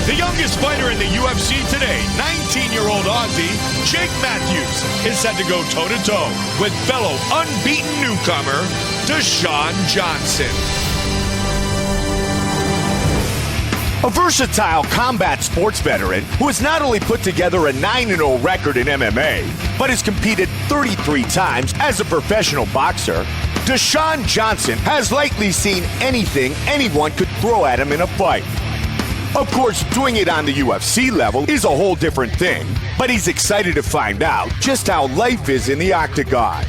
The youngest fighter in the UFC today, 19-year-old Aussie Jake Matthews, is set to go toe-to-toe with fellow unbeaten newcomer Dashon Johnson. A versatile combat sports veteran who has not only put together a 9-0 record in MMA, but has competed 33 times as a professional boxer, Dashon Johnson has likely seen anything anyone could throw at him in a fight. Of course, doing it on the UFC level is a whole different thing, but he's excited to find out just how life is in the octagon.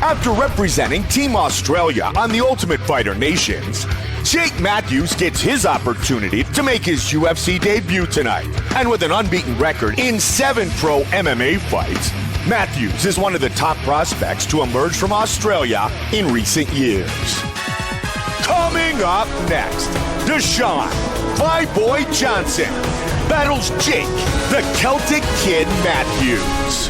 After representing Team Australia on the Ultimate Fighter Nations, Jake Matthews gets his opportunity to make his UFC debut tonight. And with an unbeaten record in 7 pro MMA fights, Matthews is one of the top prospects to emerge from Australia in recent years. Coming up next, Dashon Boay Johnson battles Jake, the Celtic Kid Matthews.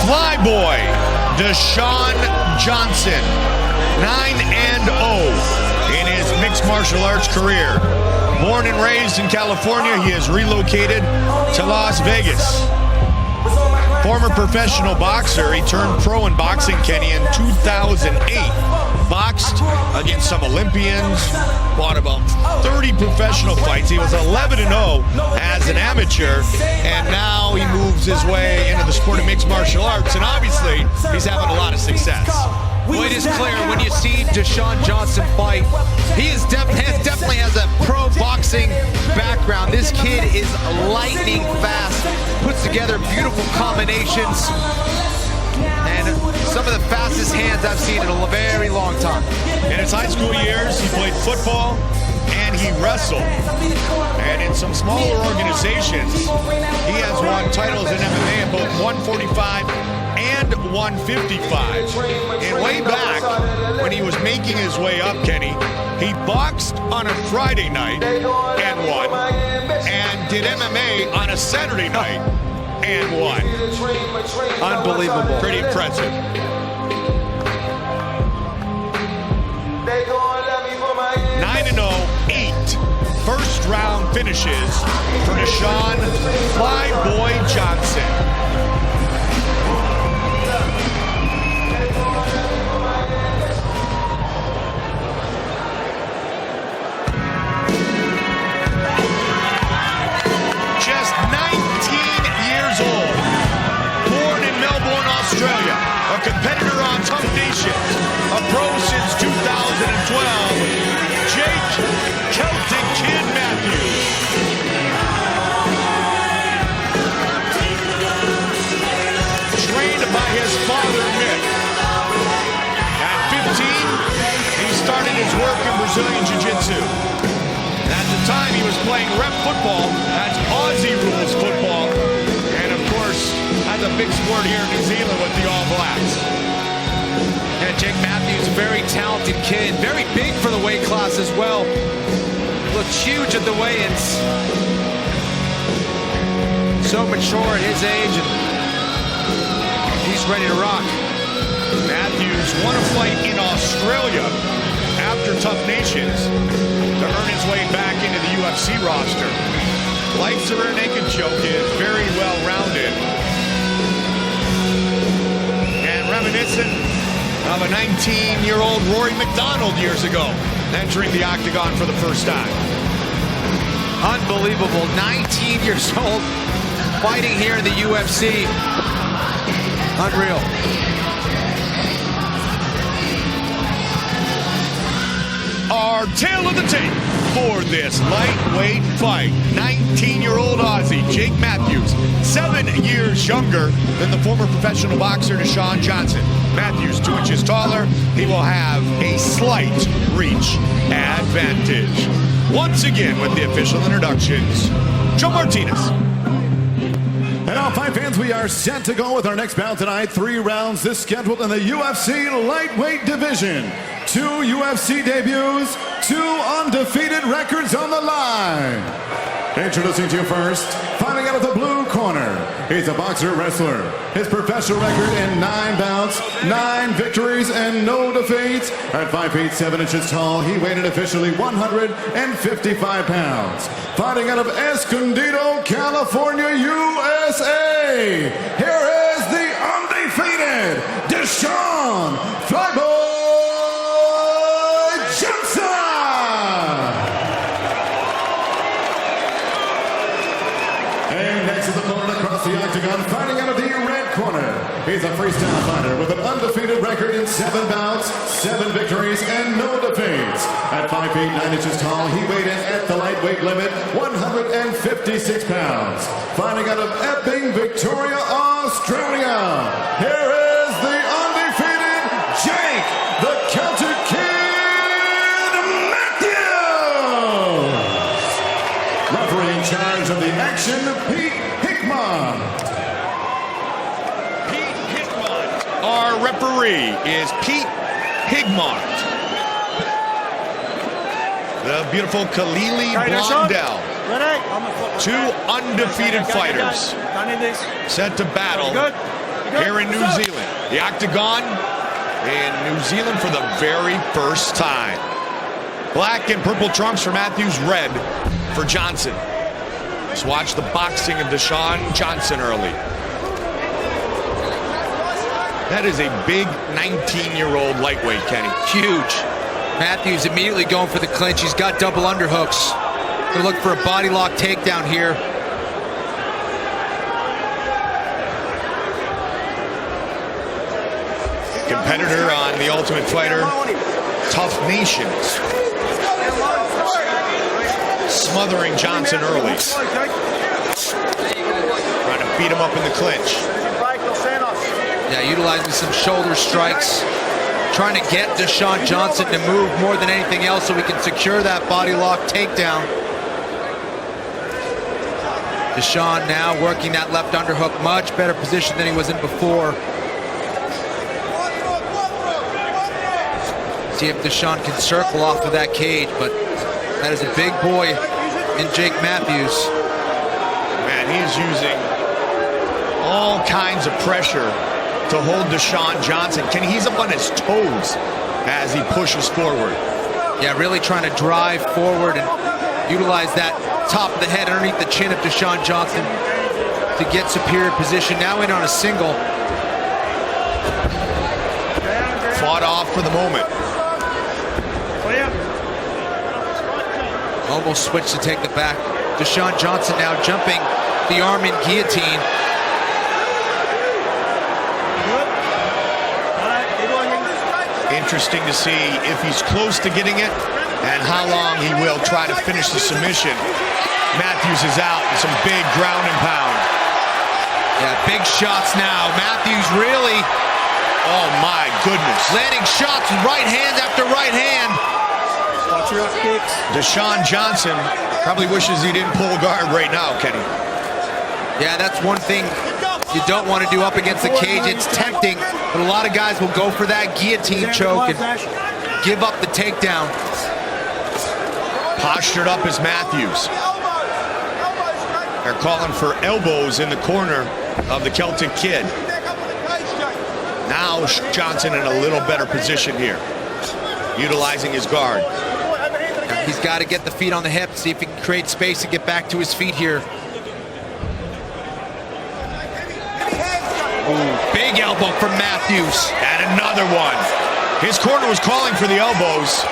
Flyboy Dashon Johnson, 9-0 in his mixed martial arts career. Born and raised in California, he has relocated to Las Vegas. Former professional boxer, he turned pro in boxing, Kenny, in 2008. Boxed against some Olympians, fought about 30 professional fights. He was 11-0 as an amateur, and now he moves his way into the sport of mixed martial arts, and obviously, he's having a lot of success. Well, it is clear when you see Dashon Johnson fight, he definitely has a pro boxing background. This kid is lightning fast, puts together beautiful combinations, and some of the fastest hands I've seen in a very long time. In his high school years, he played football and he wrestled. And in some smaller organizations, he has won titles in MMA in both 145 and 155. And way back, when he was making his way up, Kenny, he boxed on a Friday night and won, and did MMA on a Saturday night and won. Unbelievable. Pretty impressive. 9-0, 8 first-round finishes for Dashon Boay Johnson. Australia, a competitor on Tough Nations, a pro since 2012, Jake Celtic Kid Matthews. Trained by his father, Mick. At 15, he started his work in Brazilian Jiu-Jitsu. At the time, he was playing rep football, that's Aussie rules football, and of course, that's a big sport here in New Zealand with the All Blacks. Yeah, Jake Matthews, a very talented kid, very big for the weight class as well. Looked huge at the weigh-ins. So mature at his age, and he's ready to rock. Matthews won a fight in Australia after Tough Nations to earn his way back into the UFC roster. Life's a rear naked joke, is very well-rounded. And reminiscent of a 19-year-old Rory McDonald years ago, entering the octagon for the first time. Unbelievable, 19 years old, fighting here in the UFC. Unreal. Our tale of the tape for this lightweight fight. 19-year-old Aussie Jake Matthews, 7 years younger than the former professional boxer Dashon Johnson. Matthews 2 inches taller. He will have a slight reach advantage. Once again with the official introductions, Joe Martinez. And now, fight fans, we are set to go with our next bout tonight. 3 rounds is scheduled in the UFC lightweight division. 2 UFC debuts, 2 undefeated records on the line. Introducing to you first, fighting out of the blue corner. corner, he's a boxer wrestler. His professional record in 9 bouts, 9 victories, and no defeats. At 5 feet 7 inches tall, he weighed in officially 155 pounds. Fighting out of Escondido, California, USA. Here is the undefeated Dashon Flyboy Johnson. And next to the opponent across the octagon, fighting out of the red corner, he's a freestyle fighter with an undefeated record in 7 bouts, 7 victories, and no defeats. At 5 feet 9 inches tall, he weighed in at the lightweight limit, 156 pounds. Fighting out of Epping, Victoria, Australia, here is the undefeated Jake, the Celtic Kid Matthews. Referee in charge of the action, Pete Hickman. Our referee is Pete Higmont. The beautiful Kalili Blondell. 2 undefeated fighters set to battle here in New Zealand. The octagon in New Zealand for the very first time. Black and purple trunks for Matthews, red for Johnson. Let's watch the boxing of Dashon Johnson early. That is a big 19-year-old lightweight, Kenny. Huge. Matthews immediately going for the clinch. He's got double underhooks. Gonna look for a body lock takedown here. Competitor on The Ultimate Fighter, Tough Nation. Smothering Johnson early. Trying to beat him up in the clinch. Yeah, utilizing some shoulder strikes. Trying to get Dashon Johnson to move more than anything else so we can secure that body lock takedown. Dashon now working that left underhook, much better position than he was in before. See if Dashon can circle off of that cage, but that is a big boy in Jake Matthews. Man, he is using all kinds of pressure to hold Dashon Johnson. He's up on his toes as he pushes forward. Yeah, really trying to drive forward and utilize that top of the head underneath the chin of Dashon Johnson to get superior position. Now in on a single. Fought off for the moment. Almost switched to take the back. Dashon Johnson now jumping the arm in guillotine. Interesting to see if he's close to getting it and how long he will try to finish the submission. Matthews is out with some big ground and pound. Yeah, big shots now. Matthews really, oh my goodness. landing shots with right hand after right hand. Dashon Johnson probably wishes he didn't pull guard right now, Kenny. Yeah, that's one thing you don't want to do up against the cage. It's tempting, but a lot of guys will go for that guillotine choke and give up the takedown. Postured up is Matthews. They're calling for elbows in the corner of the Celtic Kid. Now Johnson in a little better position here, utilizing his guard. He's got to get the feet on the hip, see if he can create space and get back to his feet here. Ooh, big elbow from Matthews. And another one. His corner was calling for the elbows,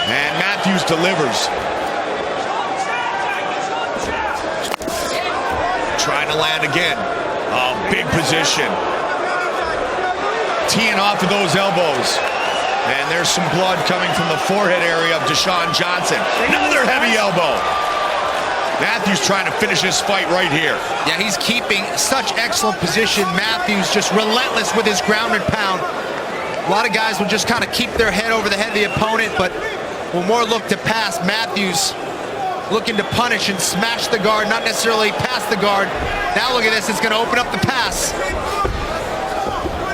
and Matthews delivers. Trying to land again. Oh, big position. Teeing off of those elbows. And there's some blood coming from the forehead area of Dashon Johnson. Another heavy elbow. Matthews trying to finish this fight right here. Yeah, he's keeping such excellent position. Matthews just relentless with his ground and pound. A lot of guys will just kind of keep their head over the head of the opponent, but will more look to pass. Matthews looking to punish and smash the guard, not necessarily pass the guard. Now look at this, it's going to open up the pass.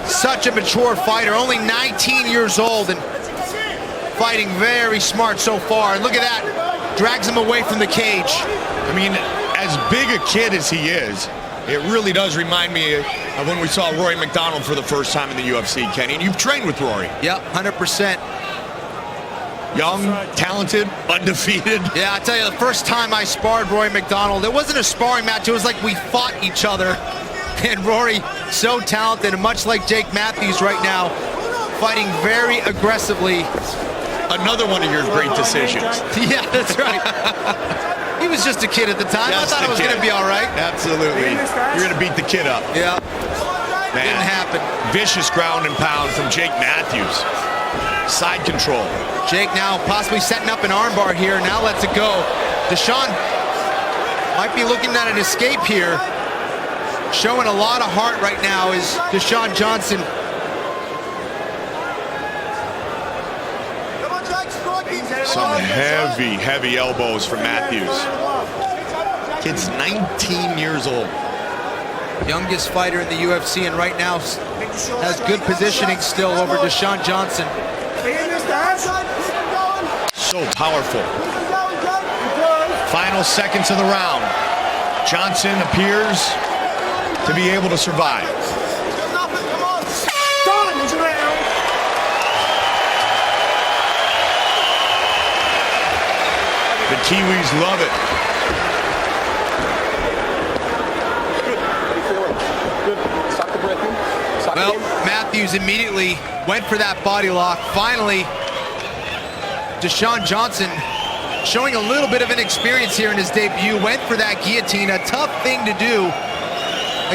Such a mature fighter, only 19 years old and fighting very smart so far. And look at that, drags him away from the cage. I mean, as big a kid as he is, It really does remind me of when we saw Rory McDonald for the first time in the UFC, Kenny. And you've trained with Rory. Yep, 100%. Young, talented, undefeated. Yeah, I tell you, the first time I sparred Rory McDonald, it wasn't a sparring match. It was like we fought each other. And Rory, so talented, and much like Jake Matthews right now, fighting very aggressively. Another one of your great decisions. Yeah, that's right. He was just a kid at the time. I thought it was going to be all right. Absolutely. You're going to beat the kid up. Yeah. Man. Didn't happen. Vicious ground and pound from Jake Matthews. Side control. Jake now possibly setting up an armbar here. Now lets it go. Dashon might be looking at an escape here. Showing a lot of heart right now is Dashon Johnson. Some heavy, heavy elbows from Matthews. Kid's 19 years old. Youngest fighter in the UFC, and right now has good positioning still over Dashon Johnson. So powerful. Final seconds of the round. Johnson appears to be able to survive. The Kiwis love it. Well, Matthews immediately went for that body lock. Finally, Dashon Johnson showing a little bit of inexperience here in his debut. Went for that guillotine, a tough thing to do.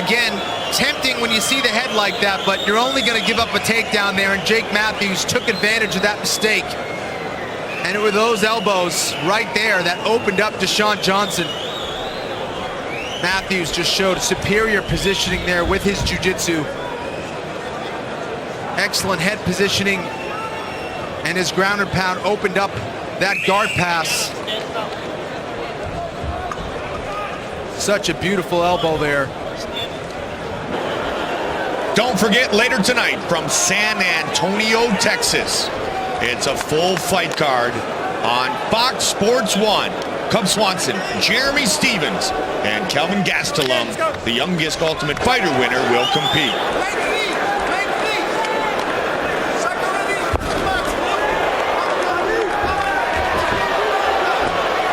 Again, tempting when you see the head like that, but you're only going to give up a takedown there, and Jake Matthews took advantage of that mistake. And it were those elbows right there that opened up Dashon Johnson. Matthews just showed superior positioning there with his jiu-jitsu. Excellent head positioning, and his ground and pound opened up that guard pass. Such a beautiful elbow there. Don't forget, later tonight from San Antonio, Texas, it's a full fight card on Fox Sports 1. Cub Swanson, Jeremy Stevens, and Kelvin Gastelum, the youngest Ultimate Fighter winner, will compete.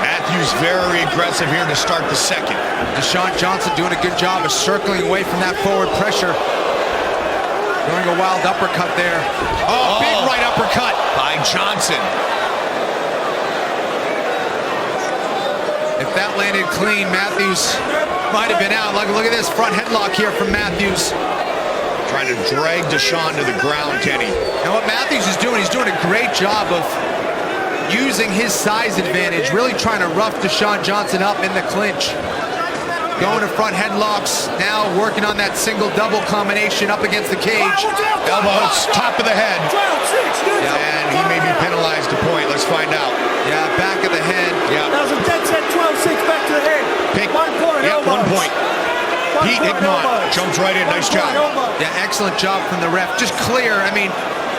Matthews very aggressive here to start the second. Dashon Johnson doing a good job of circling away from that forward pressure. Throwing a wild uppercut there. Oh, big right uppercut by Johnson. If that landed clean, Matthews might have been out. Look at this front headlock here from Matthews. Trying to drag Dashon to the ground, Kenny. And what Matthews is doing, he's doing a great job of using his size advantage, really trying to rough Dashon Johnson up in the clinch. Going to front headlocks, now working on that single-double combination up against the cage. Elbows, top of the head. Yeah. And he may be penalized a point. Let's find out. Yeah, back of the head. Yeah. That was a dead set 12-6 back to the head. Pick. 1 point. Yeah, 1 point. Pete Hickman jumps right in. Nice job. Yeah, excellent job from the ref. Just clear. I mean,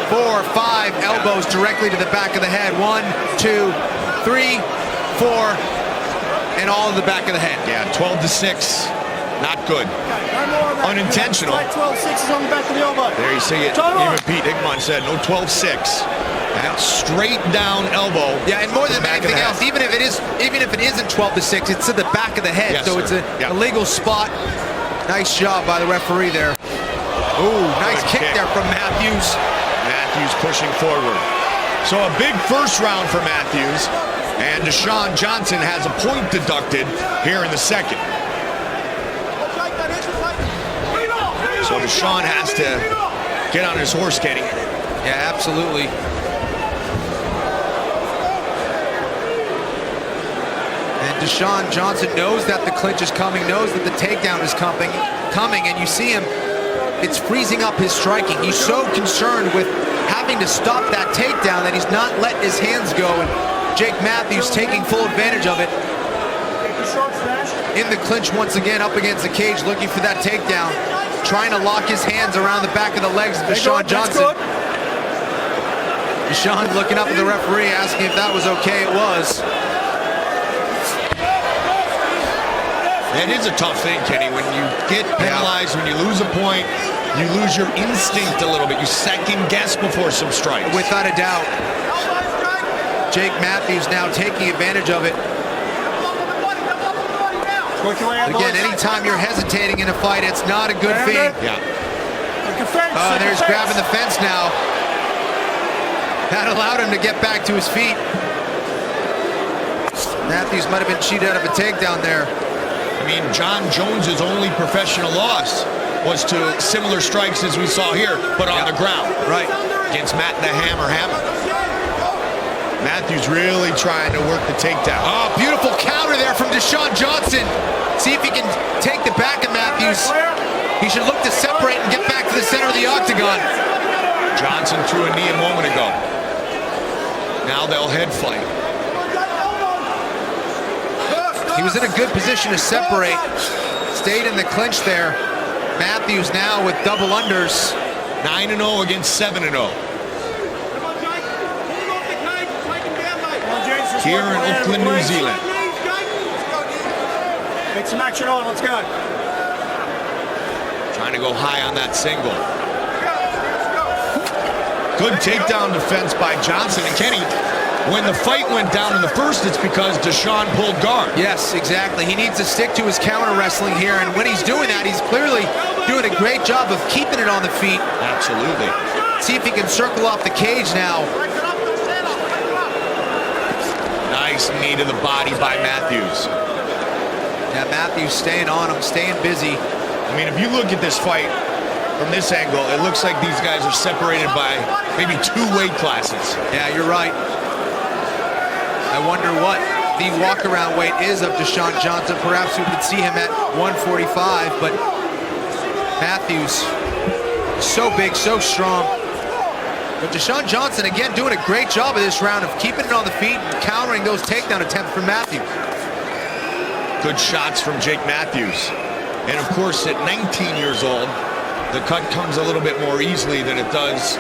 4 or 5 elbows directly to the back of the head. 1, 2, 3, 4. And all in the back of the head. Yeah, 12-6. Not good. Unintentional. 12-6 is on the back of the elbow. There you see it. Even Pete Hickman said no 12-6. That straight down elbow. Yeah, and more than anything else, even if it isn't 12-6, it's to the back of the head. Yes, so sir. It's a legal spot. Nice job by the referee there. Ooh, nice kick there from Matthews. Matthews pushing forward. So a big first round for Matthews. And Dashon Johnson has a point deducted here in the second. So Dashon has to get on his horse, Kenny. Yeah, absolutely. And Dashon Johnson knows that the clinch is coming, knows that the takedown is coming, and you see him, it's freezing up his striking. He's so concerned with having to stop that takedown that he's not letting his hands go. And Jake Matthews taking full advantage of it. In the clinch once again, up against the cage, looking for that takedown. Trying to lock his hands around the back of the legs of Dashon Johnson. Dashon looking up at the referee, asking if that was okay. It was. That is a tough thing, Kenny. When you get penalized, when you lose a point, you lose your instinct a little bit. You second guess before some strikes. Without a doubt. Jake Matthews now taking advantage of it. Again, anytime you're hesitating in a fight, it's not a good thing. Yeah. Oh, there's grabbing the fence now. That allowed him to get back to his feet. Matthews might have been cheated out of a takedown there. I mean, John Jones's only professional loss was to similar strikes as we saw here, but on the ground. Right. Against Matt the Hammer. Matthews really trying to work the takedown. Oh, beautiful counter there from Dashon Johnson. See if he can take the back of Matthews. He should look to separate and get back to the center of the octagon. Johnson threw a knee a moment ago. Now they'll head fight. He was in a good position to separate. Stayed in the clinch there. Matthews now with double unders. 9-0 against 7-0. Here in Auckland, New Zealand. Get some action on, let's go. Trying to go high on that single. Good takedown defense by Johnson. And Kenny, when the fight went down in the first, it's because Dashon pulled guard. Yes, exactly. He needs to stick to his counter wrestling here. And when he's doing that, he's clearly doing a great job of keeping it on the feet. Absolutely. See if he can circle off the cage now. Nice knee to the body by Matthews. Yeah, Matthews staying on him, staying busy. I mean, if you look at this fight from this angle, it looks like these guys are separated by maybe 2 weight classes. Yeah, you're right. I wonder what the walk-around weight is of Dashon Johnson. Perhaps we could see him at 145, but Matthews, so big, so strong. But Dashon Johnson, again, doing a great job of this round of keeping it on the feet and countering those takedown attempts from Matthews. Good shots from Jake Matthews. And of course, at 19 years old, the cut comes a little bit more easily than it does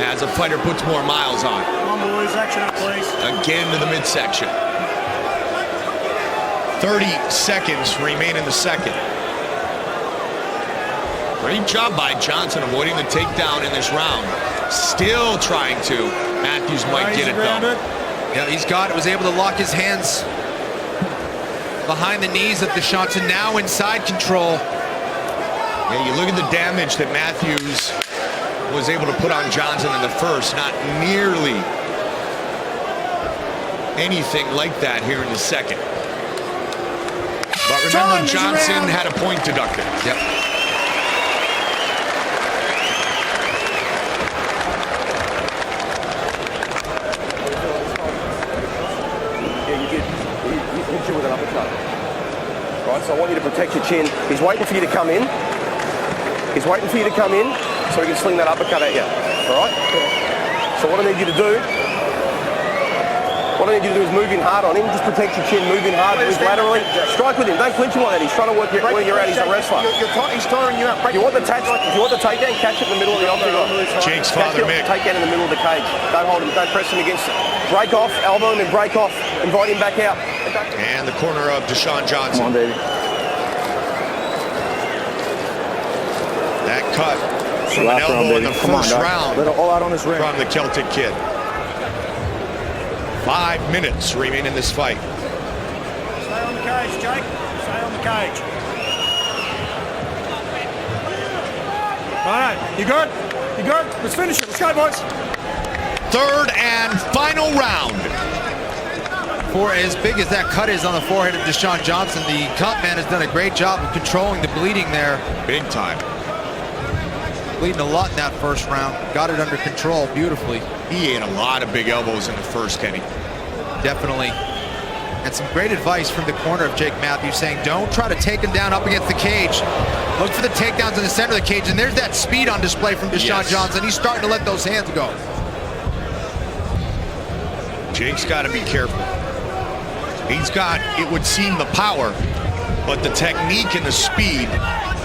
as a fighter puts more miles on. Come on, boys, action up, please. Again to the midsection. 30 seconds remain in the second. Great job by Johnson avoiding the takedown in this round. Still trying to. Matthews might get it though. Yeah, he's got it. Was able to lock his hands behind the knees of Dashon, now inside control. Yeah, you look at the damage that Matthews was able to put on Johnson in the first. Not nearly anything like that here in the second. But remember, Johnson had a point deducted. Yep. With an uppercut. Right, so I want you to protect your chin. He's waiting for you to come in. He's waiting for you to come in so he can sling that uppercut at you. All right? So what I need you to do is move in hard on him. Just protect your chin, move in hard, move laterally. Strike with him. Don't clinch him like that. He's trying to work where you're at. He's a wrestler. He's tiring you up. If you want the takedown, catch it in the middle of the octagon. Jake's father, Mick. Take that in the middle of the cage. Don't hold him. Don't press him against it. Break off, elbow him and break off. Invite him back out. And the corner of Dashon Johnson. Come on, baby. That cut from an elbow in the first round Let it all out on this ring. from the Celtic Kid. 5 minutes remain in this fight. Stay on the cage, Jake. Stay on the cage. All right, you good? You good? Let's finish it. Let's go, boys. Third and final round. For as big as that cut is on the forehead of Dashon Johnson, the cut man has done a great job of controlling the bleeding there. Big time. Bleeding a lot in that first round. Got it under control beautifully. He ate a lot of big elbows in the first, Kenny. Definitely. And some great advice from the corner of Jake Matthews saying, don't try to take him down up against the cage. Look for the takedowns in the center of the cage. And there's that speed on display from Dashon Johnson. He's starting to let those hands go. Jake's got to be careful. He's got, it would seem, the power, but the technique and the speed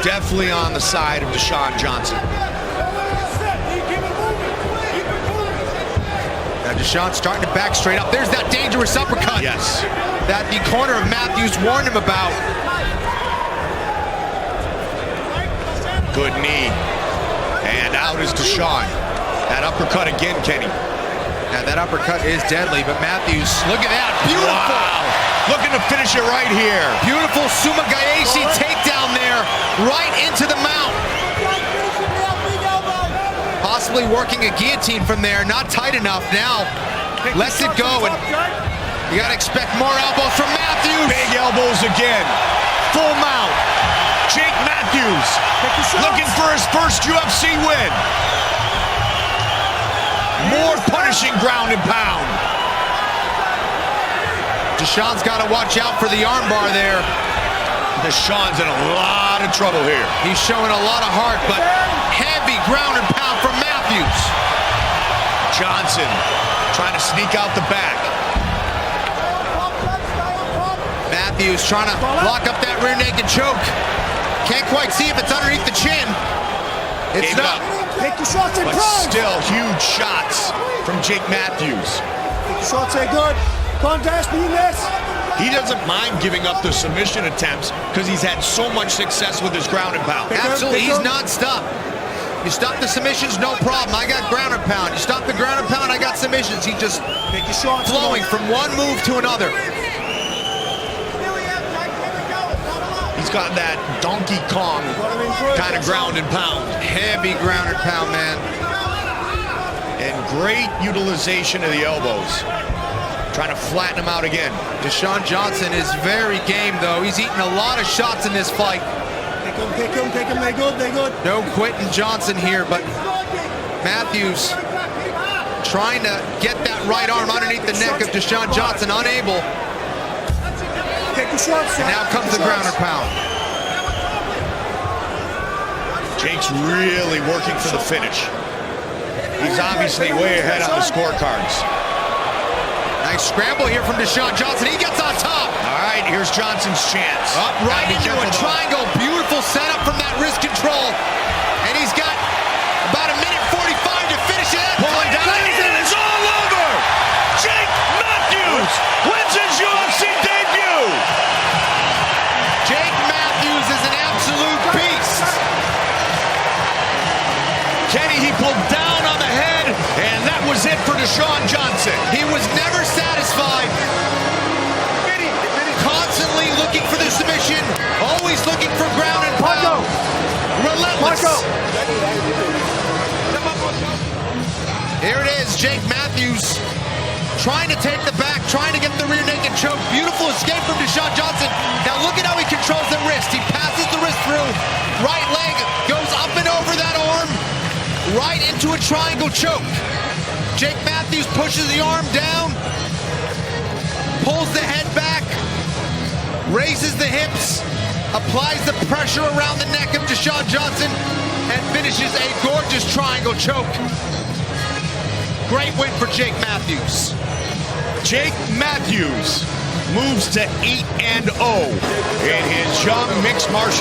definitely on the side of Dashon Johnson. Now Dashon starting to back straight up. There's that dangerous uppercut. Yes. That the corner of Matthews warned him about. Good knee. And out is Dashon. That uppercut again, Kenny. Yeah, that uppercut is deadly, but Matthews, look at that. Beautiful. Wow. Looking to finish it right here. Beautiful Sumagayashi takedown there, right into the mount. Possibly working a guillotine from there, not tight enough now. Lets it go, and you gotta expect more elbows from Matthews. Big elbows again. Full mount. Jake Matthews looking for his first UFC win. More punishing ground and pound. Dashon's got to watch out for the armbar there. Dashon's in a lot of trouble here. He's showing a lot of heart, but heavy ground and pound from Matthews. Johnson trying to sneak out the back. Matthews trying to lock up that rear naked choke. Can't quite see if it's underneath the chin. It's Gave not. Take the shots in But prime. still huge shots from Jake Matthews. Take the shots, are good. Come on, Dash, be this. He doesn't mind giving up the submission attempts because he's had so much success with his ground and pound. Absolutely, he's non-stop. You stop the submissions, no problem. I got ground and pound. You stop the ground and pound, I got submissions. He just Take your shots. flowing from one move to another. He's got that Donkey Kong kind of ground and pound. Heavy ground and pound, man. And great utilization of the elbows. Trying to flatten him out again. Dashon Johnson is very game, though. He's eaten a lot of shots in this fight. Take them. They're good, they're good. No quitting Johnson here, but Matthews trying to get that right arm underneath the neck of Dashon Johnson, unable. Take the shots. And now comes the ground and pound. Jake's really working for the finish. He's obviously way ahead on the scorecards. Nice scramble here from Dashon Johnson. He gets on top. All right, here's Johnson's chance. Up right Gotta be into a careful, though. triangle. Beautiful setup from that wrist control. And he's got about 1:45 to finish it. Pulling down, and it's all over! Jake Matthews wins his UFC debut! Jake Matthews is an absolute beast. Kenny, he pulled down on the head, and that was it for Dashon Johnson. He was never satisfied. Constantly looking for the submission. Always looking for ground and pound. Relentless. Here it is, Jake Matthews trying to take the back, trying to get the rear naked choke. Beautiful escape from Dashon Johnson. Now look at how he controls the wrist. He passes the wrist through. Right leg goes up and over that arm. Right into a triangle choke. Jake Matthews pushes the arm down. Pulls the head back. Raises the hips. Applies the pressure around the neck of Dashon Johnson. And finishes a gorgeous triangle choke. Great win for Jake Matthews. Jake Matthews moves to 8-0 in his young mixed martial